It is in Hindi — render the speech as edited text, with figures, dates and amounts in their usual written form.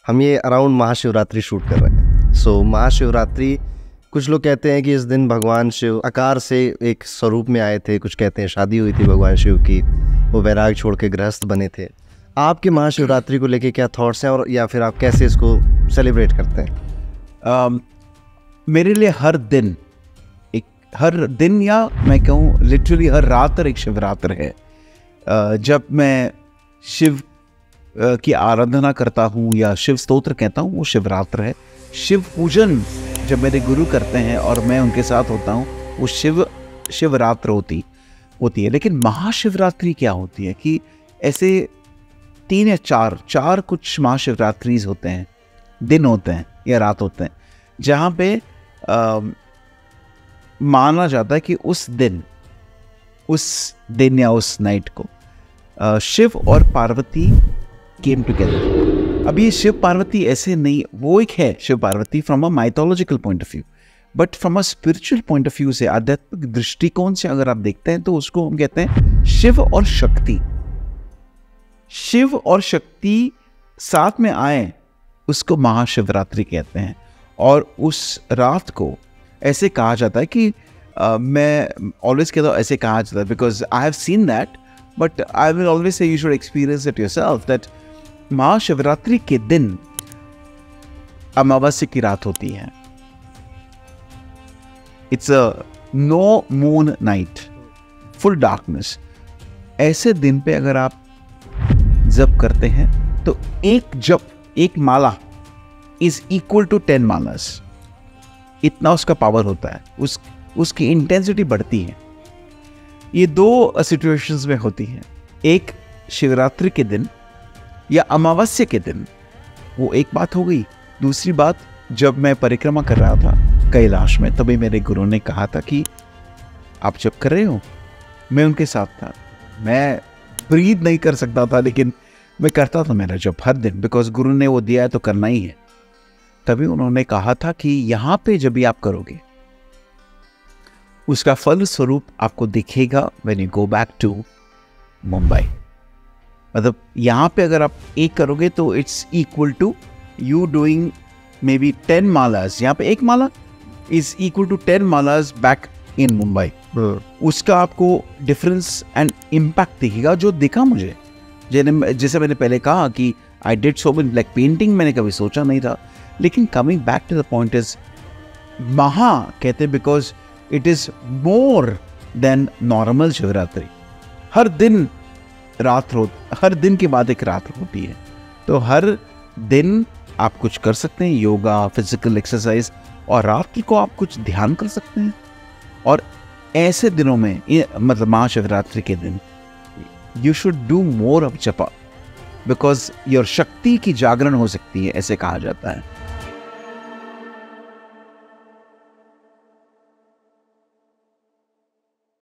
हम ये अराउंड महाशिवरात्रि शूट कर रहे हैं। सो महाशिवरात्रि, कुछ लोग कहते हैं कि इस दिन भगवान शिव आकार से एक स्वरूप में आए थे, कुछ कहते हैं शादी हुई थी भगवान शिव की, वो वैराग छोड़ के गृहस्थ बने थे। आपके महाशिवरात्रि को लेके क्या थॉट्स हैं, और या फिर आप कैसे इसको सेलिब्रेट करते हैं? मेरे लिए हर दिन या मैं कहूँ लिटरली हर रात एक शिवरात्र है। जब मैं शिव की आराधना करता हूँ या शिव स्तोत्र कहता हूँ, वो शिवरात्र है। शिव पूजन जब मेरे गुरु करते हैं और मैं उनके साथ होता हूँ, वो शिवरात्र होती है। लेकिन महाशिवरात्रि क्या होती है कि ऐसे 3 या 4 कुछ महाशिवरात्रिज होते हैं, दिन होते हैं या रात होते हैं, जहाँ पे माना जाता है कि उस दिन या उस नाइट को शिव और पार्वती केम टुगेदर। अब ये शिव पार्वती ऐसे नहीं, वो एक है Shiv Parvati from a mythological point of view, but from a spiritual point of view से, आध्यात्मिक दृष्टिकोण से अगर आप देखते हैं तो उसको हम कहते हैं शिव और शक्ति। शिव और शक्ति साथ में आए, उसको महाशिवरात्रि कहते हैं। और उस रात को ऐसे कहा जाता है कि मैं ऑलवेज कहता हूँ ऐसे कहा जाता है because I have seen that, but I will always say you should experience it yourself, that Mahashivratri के दिन अमावस्या की रात होती है। It's a no moon night, full darkness. ऐसे दिन पे अगर आप जप करते हैं तो एक माला इज इक्वल टू 10 मालास। इतना उसका पावर होता है, उसकी इंटेंसिटी बढ़ती है। ये 2 सिचुएशंस में होती है, एक शिवरात्रि के दिन या अमावस्या के दिन, वो एक बात हो गई। दूसरी बात, जब मैं परिक्रमा कर रहा था कैलाश में, तभी मेरे गुरु ने कहा था कि आप जब कर रहे हो, मैं उनके साथ था। मैं ब्रीथ नहीं कर सकता था, लेकिन मैं करता था मेरा जब हर दिन, बिकॉज गुरु ने वो दिया है तो करना ही है। तभी उन्होंने कहा था कि यहाँ पे जब भी आप करोगे, उसका फल स्वरूप आपको दिखेगा when you go back to Mumbai. मतलब यहाँ पे अगर आप एक करोगे तो it's equal to you doing maybe 10 malas. यहाँ पे एक माला is equal to 10 malas back in Mumbai. उसका आपको डिफरेंस एंड इम्पैक्ट दिखेगा, जो दिखा मुझे। जैसे मैंने पहले कहा कि I did so much like painting, मैंने कभी सोचा नहीं था। लेकिन coming back to the point is, महा कहते because it is more than normal Shivratri. हर दिन हर दिन के बाद एक रात होती है, तो हर दिन आप कुछ कर सकते हैं, योगा, फिजिकल एक्सरसाइज, और रात्रि को आप कुछ ध्यान कर सकते हैं। और ऐसे दिनों में, मतलब महाशिवरात्रि के दिन, you should do more of जपा, बिकॉज योर शक्ति की जागरण हो सकती है, ऐसे कहा जाता है।